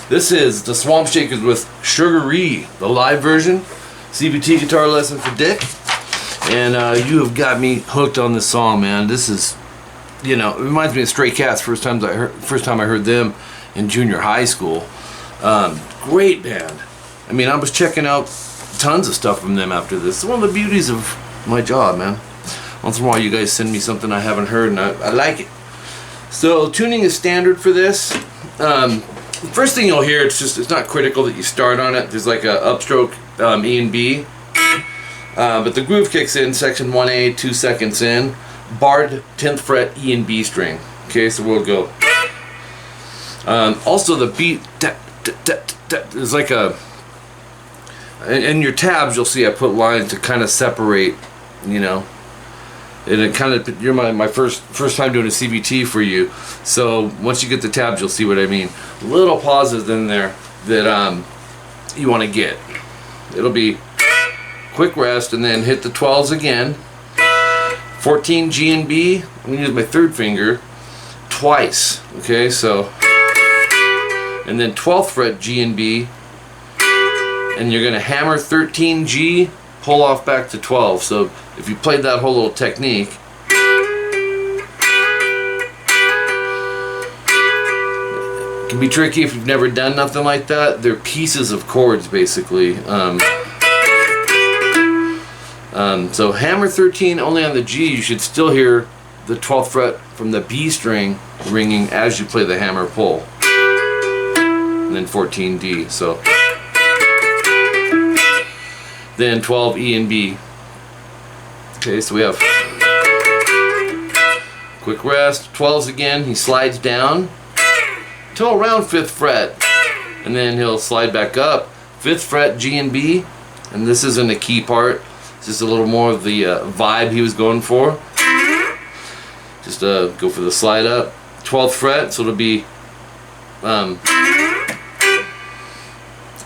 This is the Swamp Shakers with Sugaree, the live version, CVT Guitar Lesson for Dick. And you have got me hooked on this song, man. This is, you know, it reminds me of Stray Cats. First time I heard them in junior high school. Great band. I mean, I was checking out tons of stuff from them after this. It's one of the beauties of my job, man. Once in a while you guys send me something I haven't heard and I like it. So tuning is standard for this. First thing you'll hear, it's not critical that you start on it. There's like a upstroke E and B. But the groove kicks in section 1A 2 seconds in, barred 10th fret E and B string. Okay, so we'll go. Also the beat is like a, in your tabs you'll see I put lines to kind of separate, you know, and it kind of, you're my first time doing a CVT for you, so once you get the tabs you'll see what I mean. Little pauses in there that you want to get. It'll be quick rest and then hit the 12s again, 14 G and B. I'm going to use my third finger twice, okay, so, and then 12th fret G and B, and you're going to hammer 13 G, pull off back to 12. So if you played that whole little technique, it can be tricky if you've never done nothing like that. They're pieces of chords basically. So hammer 13 only on the G. You should still hear the 12th fret from the B string ringing as you play the hammer pull, and then 14 D. So then 12 E and B. Okay, so we have quick rest, 12s again. He slides down till around 5th fret, and then he'll slide back up 5th fret G and B, and this isn't a key part. It's just a little more of the vibe he was going for. Just go for the slide up 12th fret, so it'll be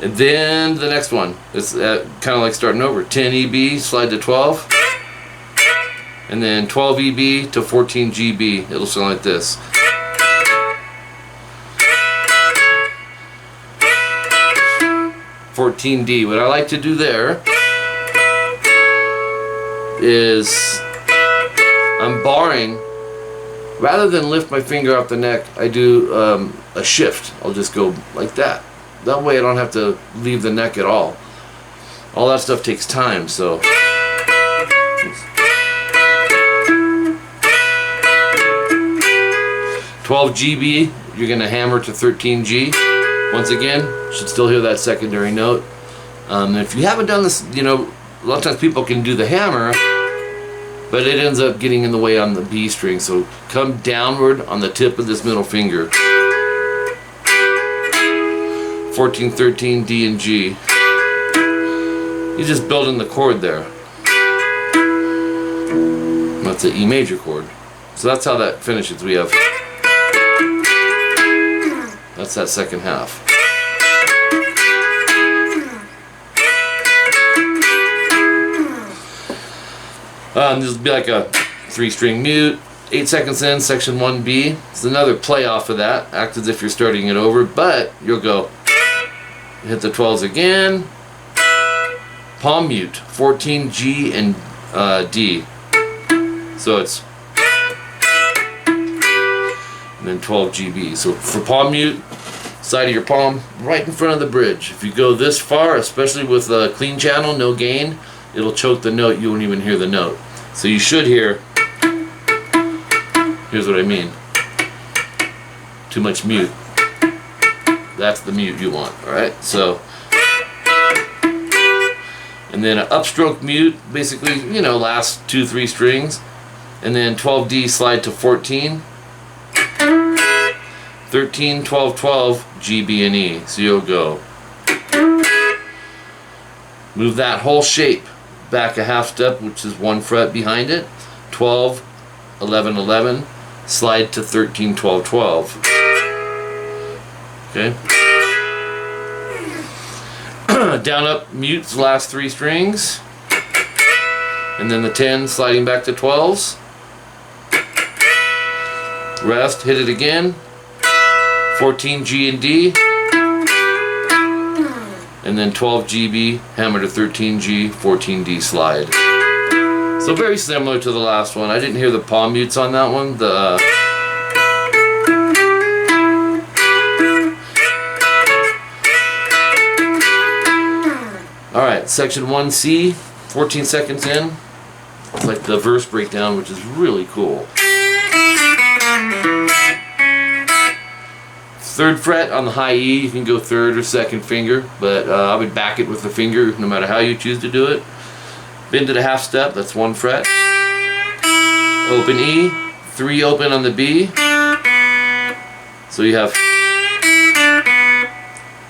and then the next one, it's kind of like starting over. 10 EB, slide to 12, and then 12 EB to 14 GB. It'll sound like this. D. What I like to do there is I'm barring, rather than lift my finger off the neck, I do a shift. I'll just go like that. That way I don't have to leave the neck at all. All that stuff takes time, so. $12 GB, you're going to hammer to 13 G. Once again, you should still hear that secondary note. And if you haven't done this, you know, a lot of times people can do the hammer, but it ends up getting in the way on the B string. So come downward on the tip of this middle finger. 14, 13, D and G. You're just building the chord there. That's an E major chord. So that's how that finishes. We have, that's that second half. This will be like a 3-string mute. 8 seconds in, section 1B. It's another play off of that. Act as if you're starting it over, but you'll go hit the 12s again, palm mute, 14 G and D. So it's, and then 12 GB. So for palm mute, side of your palm, right in front of the bridge. If you go this far, especially with a clean channel, no gain, it'll choke the note. You won't even hear the note. So you should hear, here's what I mean, too much mute. That's the mute you want, alright? So, and then an upstroke mute, basically, you know, last 2-3 strings, and then 12D slide to 14, 13, 12, 12, G, B, and E. So you'll go, move that whole shape back a half step, which is 1 fret behind it, 12, 11, 11, slide to 13, 12, 12. Okay. Down up mutes last 3 strings, and then the 10 sliding back to 12s. Rest, hit it again. 14 G and D. and then 12 GB, hammer to 13G, 14D slide. So very similar to the last one. I didn't hear the palm mutes on that one. Alright, section 1C, 14 seconds in. It's like the verse breakdown, which is really cool. 3rd fret on the high E, you can go 3rd or 2nd finger, but I would back it with the finger no matter how you choose to do it. Bend to the half step, that's 1 fret. Open E, 3 open on the B. So you have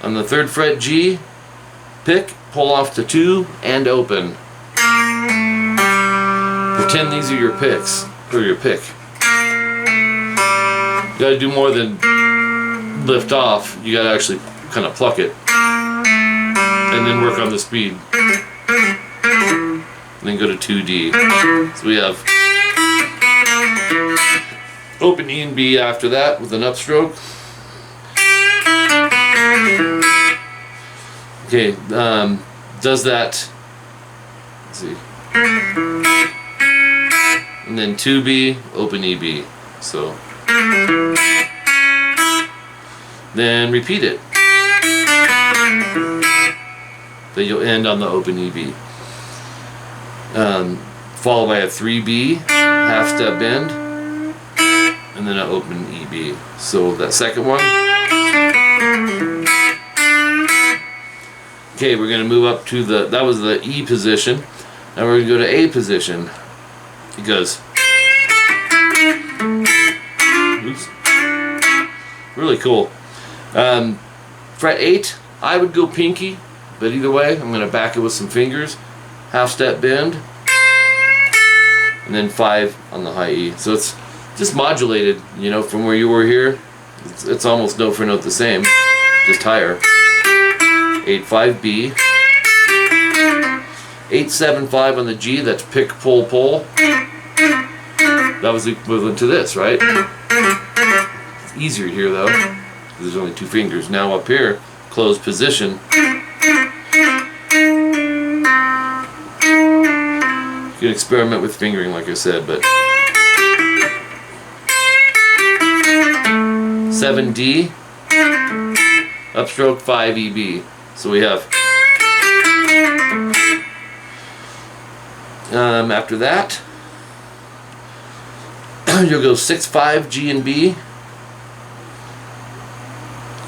on the 3rd fret G, pick, pull off to 2, and open. Pretend these are your picks, or your pick. You gotta do more than lift off, you gotta actually kind of pluck it. And then work on the speed. And then go to 2D. So we have open E and B after that with an upstroke. Okay, does that, let's see, and then 2B, open EB, so then repeat it, then you'll end on the open EB, followed by a 3B, half step bend, and then an open EB. So that second one. Okay, we're going to move up to that was the E position. Now we're going to go to A position. It goes. Oops. Really cool. Fret 8, I would go pinky, but either way, I'm going to back it with some fingers. Half step bend. And then 5 on the high E. So it's just modulated, you know, from where you were here. It's almost note for note the same, just higher. 8-5 B, 8-7-5 on the G, that's pick, pull, pull. That was equivalent to this, right? It's easier here though, because there's only 2 fingers. Now up here, closed position. You can experiment with fingering like I said, but 7D, upstroke 5 EB. So we have, after that, you'll go 6-5 G and B,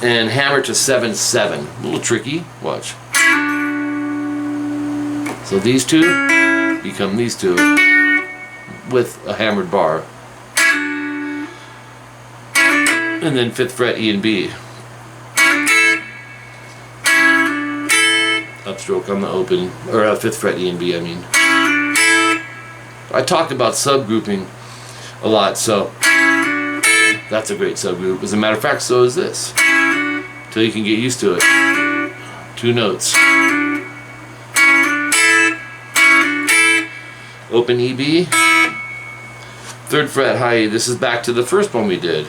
and hammer to 7-7. A little tricky, watch. So these two become these two with a hammered bar. And then 5th fret E and B. Upstroke on the open, or 5th fret E and B, I mean. I talk about subgrouping a lot, so that's a great subgroup. As a matter of fact, so is this. Till you can get used to it. 2 notes. Open EB. 3rd fret high E. This is back to the first one we did.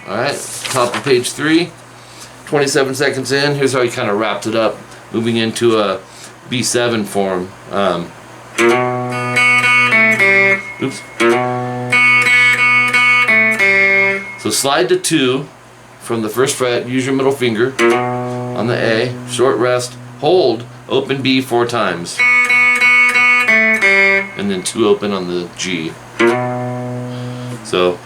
Alright, top of page 3. 27 seconds in, here's how he kind of wrapped it up, moving into a B7 form. Oops. So slide to 2 from the 1st fret, use your middle finger on the A, short rest, hold, open B 4 times, and then 2 open on the G. So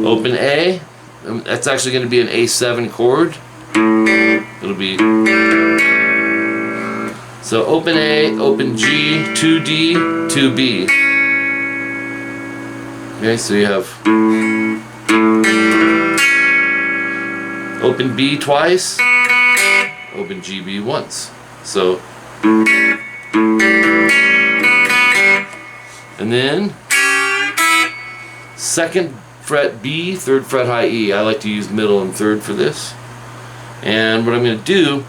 open A, that's actually going to be an A7 chord. It'll be, so open A, open G, 2D, 2B. Okay, so you have open B twice, open GB once. So, and then 2nd fret B, 3rd fret high E. I like to use middle and 3rd for this. And what I'm going to do,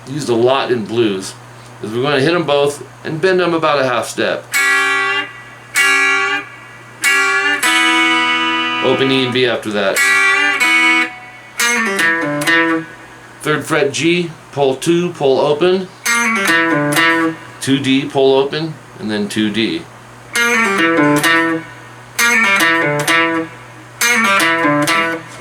used a lot in blues, is we're going to hit them both and bend them about a half step. Open E and B after that. 3rd fret G, pull 2, pull open. 2D, pull open, and then 2D.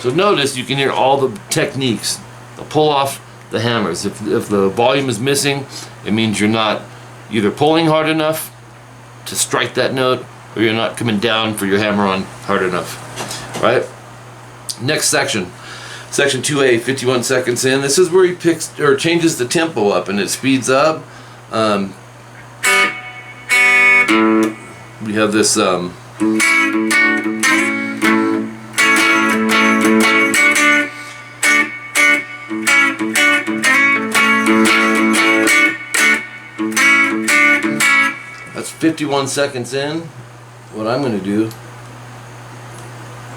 So notice you can hear all the techniques. The pull off the hammers. If the volume is missing, it means you're not either pulling hard enough to strike that note, or you're not coming down for your hammer on hard enough. Right? Next section. Section 2A, 51 seconds in. This is where he picks or changes the tempo up and it speeds up. We have this that's 51 seconds in. What I'm going to do,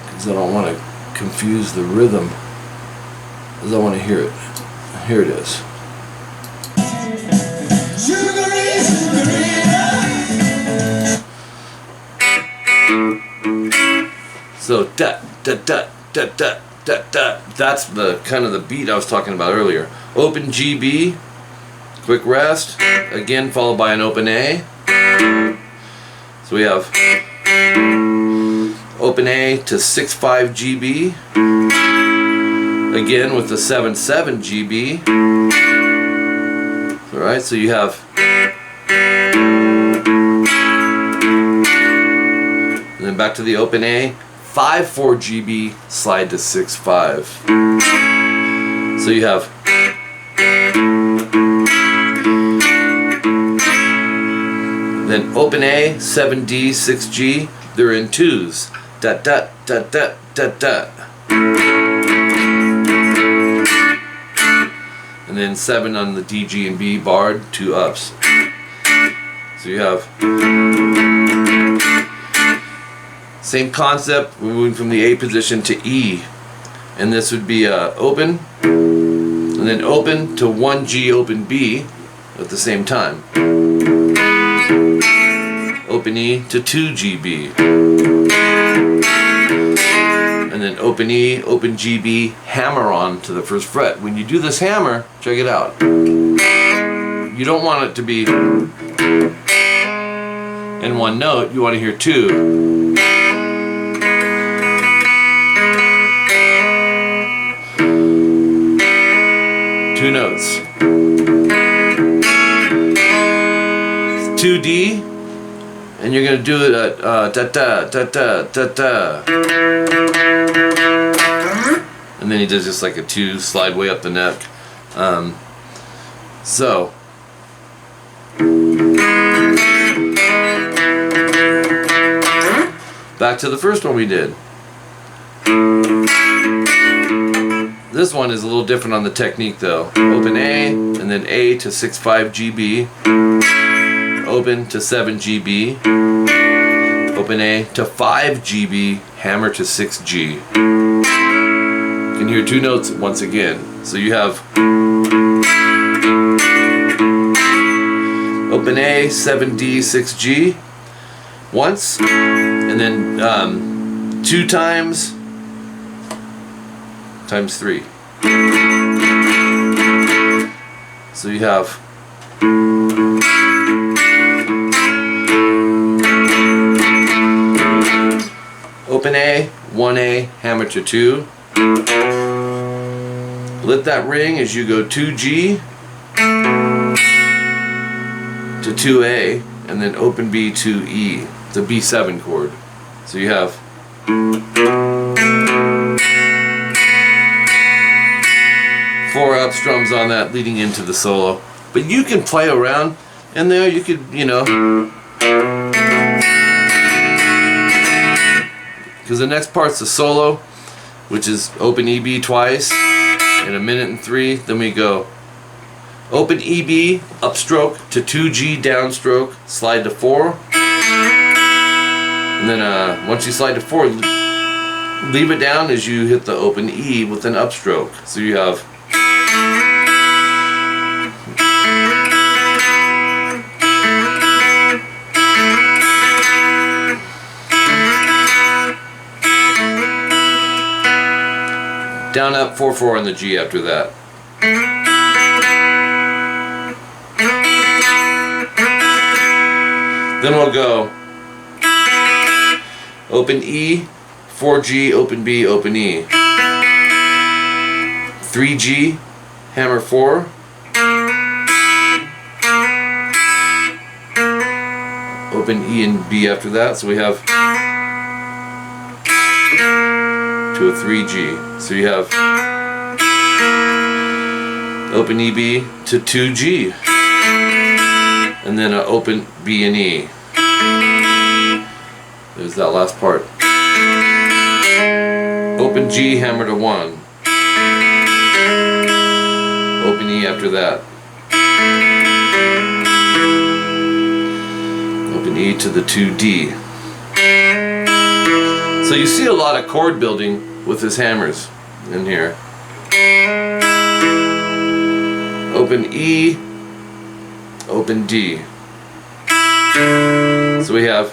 because I don't want to confuse the rhythm, is I want to hear it. Here it is. So da da da da da da da. That's the kind of the beat I was talking about earlier. Open G B, quick rest, again followed by an open A. So we have open A to 6/5 GB, again with the 7/7 GB. All right, so you have and then back to the open A, 5/4 GB, slide to 6/5. So you have then open A, 7D, 6G, they're in twos. Da da da da da da. And then 7 on the D, G, and B barred, 2 ups. So you have same concept, we're moving from the A position to E. And this would be open, and then open to 1G, open B at the same time. Open E to 2GB. And then open E, open GB, hammer on to the 1st fret. When you do this hammer, check it out. You don't want it to be in one note, you want to hear 2. Two notes. 2D, and you're going to do it at da da da da da da. And then he does just like a 2 slide way up the neck. So back to the first one we did. This one is a little different on the technique though. Open A, and then A to 6/5 GB. Open to 7 GB. Open A to 5 GB, hammer to 6G. You can hear 2 notes once again. So you have open A, 7D, 6G once, and then 2 times 3. So you have open A, 1A, hammer to 2. Let that ring as you go 2G to 2A, and then open B to E. It's a B7 chord. So you have four up strums on that leading into the solo. But you can play around in there, you could, you know, because the next part's the solo, which is open EB twice in 1 minute and 3. Then we go open EB upstroke to 2G downstroke, slide to 4, and then once you slide to 4, leave it down as you hit the open E with an upstroke. So you have down up 4/4 on the G after that. Then we'll go open E, 4G, open B, open E, 3G, hammer 4, open E and B after that, so we have to a 3G. So you have open E, B to 2G, and then an open B and E. There's that last part. Open G, hammer to 1. Open E after that. Open E to the 2D. So you see a lot of chord building with his hammers in here. Open E, open D. So we have